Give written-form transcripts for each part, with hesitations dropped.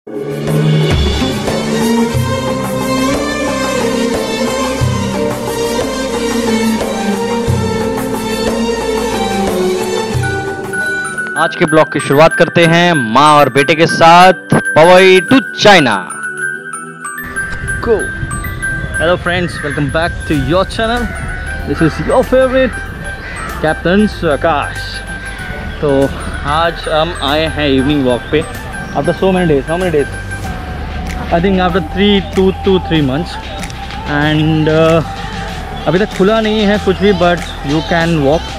आज के ब्लॉग की शुरुआत करते हैं माँ और बेटे के साथ Powai to China. Go. Hello friends, welcome back to your channel. This is your favorite Captain Akash. तो आज हम आए हैं इवनिंग वॉक पे after so many days. How many days? I think after 3 months. And अभी तक खुला नहीं है कुछ भी, but you can walk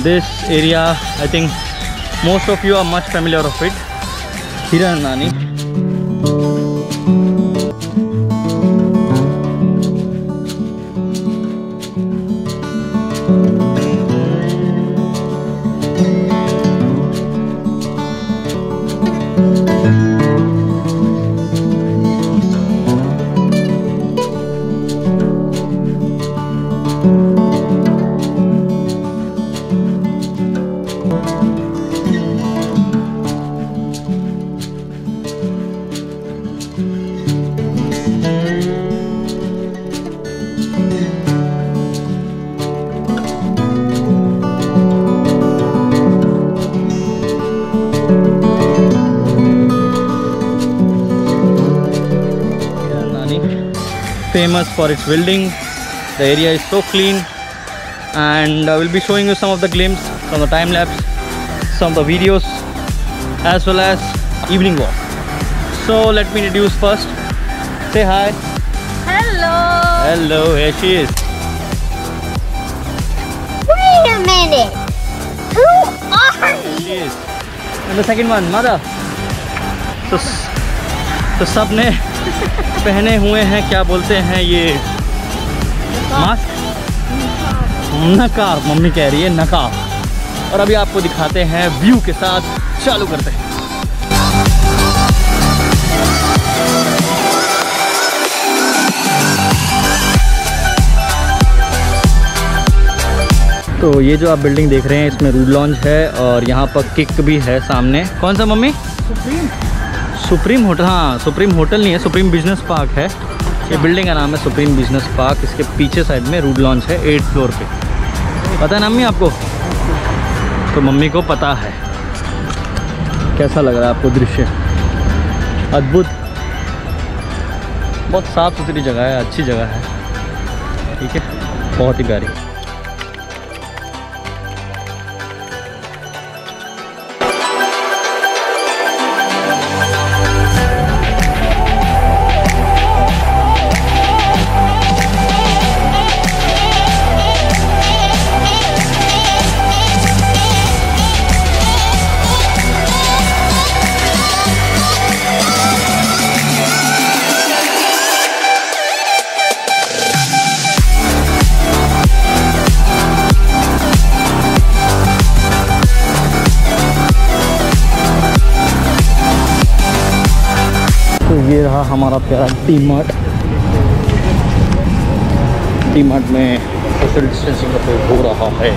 this area. I think most of you are much familiar of it. Hiranani. Famous for its building. The area is so clean, and I will be showing you some of the glimpses from the time lapse, some of the videos, as well as evening walk. So let me introduce first. Say hi. Hello. Hello, here she is. Wait a minute. Who are you? She is. And the second one, mother. तो सब ने पहने हुए हैं, क्या बोलते हैं ये, मास्क, नकाब। मम्मी कह रही है नकाब। और अभी आपको दिखाते हैं व्यू के साथ, चालू करते हैं। तो ये जो आप बिल्डिंग देख रहे हैं, इसमें रूड लॉन्च है और यहाँ पर किक भी है सामने। कौन सा मम्मी? Supreme hotel. हाँ, सुप्रीम होटल नहीं है, सुप्रीम बिजनेस पार्क है। ये बिल्डिंग का नाम है सुप्रीम बिजनेस पार्क। इसके पीछे साइड में रूड लॉन्च है 8th फ्लोर पे। पता है ना मम्मी आपको? तो मम्मी को पता है। कैसा लग रहा है आपको दृश्य? अद्भुत, बहुत साफ़ सुथरी जगह है, अच्छी जगह है। ठीक है, बहुत ही प्यारी। तो ये रहा हमारा प्यारा डी मार्ट। डी मार्ट में सोशल डिस्टेंसिंग का प्रयोग हो रहा है।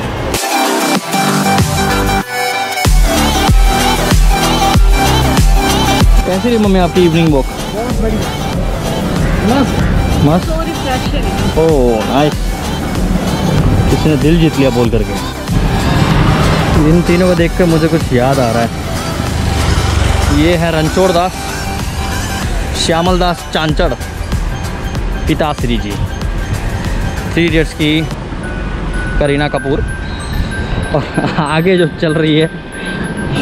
कैसी रही मम्मी आपकी इवनिंग वॉक? बहुत बढ़िया, मस्त। Oh nice. किसी ने दिल जीत लिया बोल करके। इन तीनों को देखकर मुझे कुछ याद आ रहा है। ये है रणछोड़ दास, श्यामल दास चांचड़, पिताश्री जी, 3 इडियट्स की करीना कपूर। और आगे जो चल रही है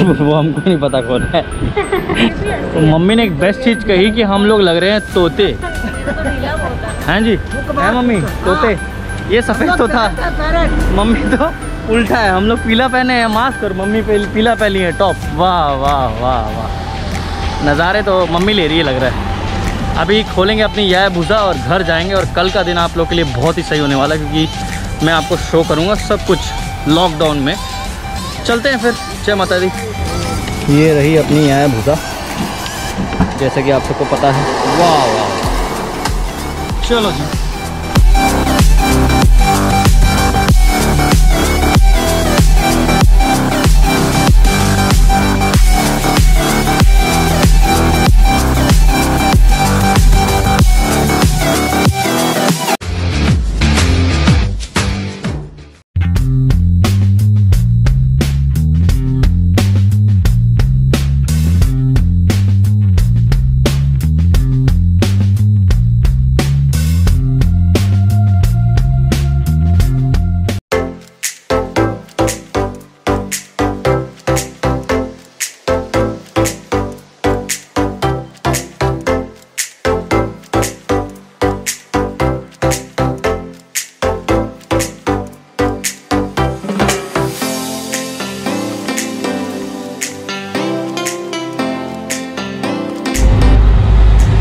वो हमको नहीं पता कौन है। तो मम्मी ने एक बेस्ट चीज़ कही कि हम लोग लग रहे हैं तोते। हैं जी, है मम्मी तोते। ये सफ़ेद तोता, मम्मी तो उल्टा है। हम लोग पीला पहने हैं मास्क और मम्मी पीला पहनी है टॉप। वाह वाह वाह वाह, नज़ारे तो मम्मी ले रही है लग रहा है। अभी खोलेंगे अपनी यह भूजा और घर जाएंगे। और कल का दिन आप लोग के लिए बहुत ही सही होने वाला है, क्योंकि मैं आपको शो करूँगा सब कुछ लॉकडाउन में। चलते हैं फिर। जय माता दी। ये रही अपनी यह भूजा, जैसे कि आप सबको पता है। वाह वाह, चलो जी।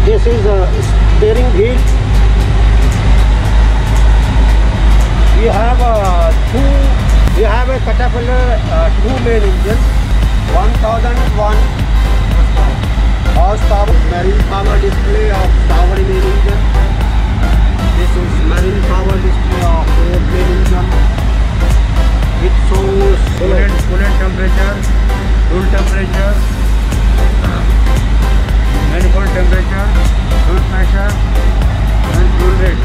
This is a steering wheel. We have a Caterpillar 2 main engine, 1001 horsepower, marine power display of power main engine. This is marine power display of port main engine. It shows coolant temperature, fuel temperature, manifold temperature, fuel pressure and fuel rate.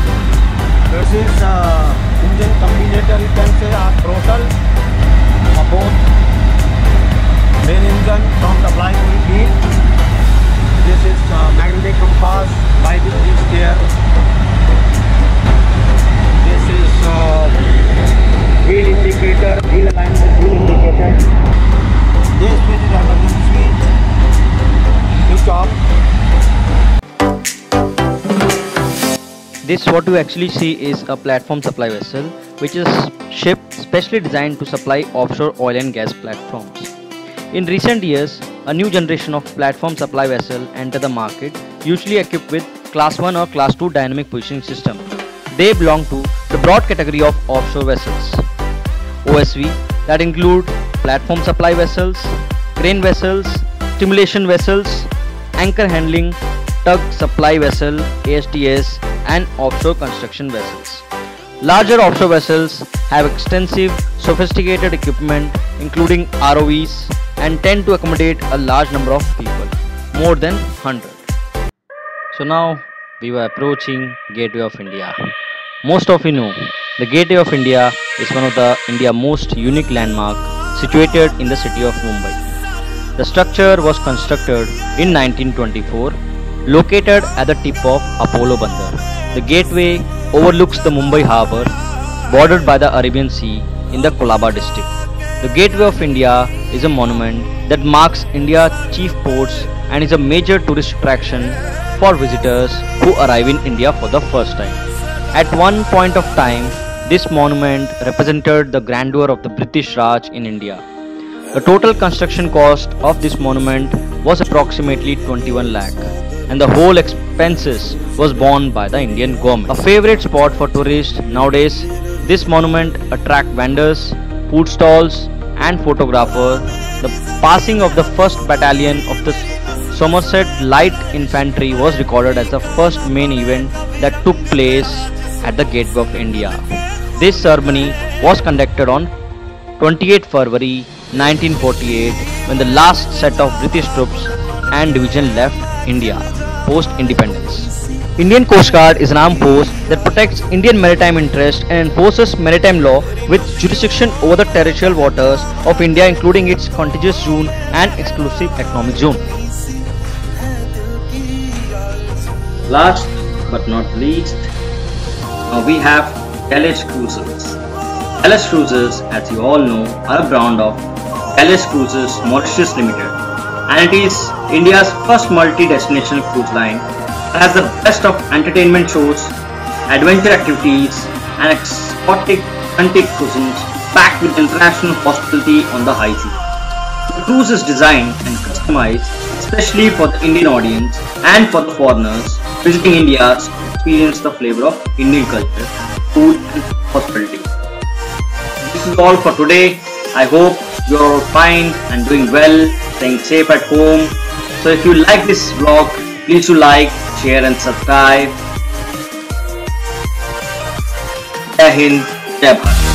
This is engine combinator, you can say, throttle of both main engine from the flying wheel. This is magnetic compass, light is there. This is wheel indicator, wheel alignment, wheel indicator. This switch is emergency switch off. This what you actually see is a platform supply vessel, which is ship specially designed to supply offshore oil and gas platforms. In recent years, a new generation of platform supply vessel enter the market, usually equipped with Class 1 or Class 2 dynamic positioning system. They belong to the broad category of offshore vessels. OSV that include platform supply vessels, crane vessels, stimulation vessels, anchor handling, tug supply vessel, ASTS, and offshore construction vessels. Larger offshore vessels have extensive sophisticated equipment including ROVs and tend to accommodate a large number of people, more than 100. So now we were approaching Gateway of India. Most of you know the Gateway of India is one of the India's most unique landmark situated in the city of Mumbai. The structure was constructed in 1924, located at the tip of Apollo Bandar. The gateway overlooks the Mumbai harbour, bordered by the Arabian Sea in the Colaba district. The Gateway of India is a monument that marks India's chief ports and is a major tourist attraction for visitors who arrive in India for the first time. At one point of time, this monument represented the grandeur of the British Raj in India. The total construction cost of this monument was approximately 21 lakh, and the whole expenses was borne by the Indian government. A favorite spot for tourists nowadays, this monument attracts vendors, food stalls and photographers. The passing of the 1st Battalion of the Somerset Light Infantry was recorded as the first main event that took place at the Gateway of India. This ceremony was conducted on 28 February 1948 when the last set of British troops and division left India post-independence. Indian Coast Guard is an armed force that protects Indian maritime interests and enforces maritime law with jurisdiction over the territorial waters of India, including its contiguous zone and exclusive economic zone. Last but not least, now we have Kallesh Cruises. Kallesh Cruises, as you all know, are a brand of Kallesh Cruises Mauritius Limited, and it is India's first multi-destination cruise line that has the best of entertainment shows, adventure activities and exotic antique cuisines packed with international hospitality on the high seas. The cruise is designed and customized especially for the Indian audience and for the foreigners visiting India to experience the flavor of Indian culture, food and hospitality. This is all for today. I hope you are all fine and doing well, staying safe at home. So if you like this vlog, please do like, share and subscribe. Jai Hind, Jai Bharat.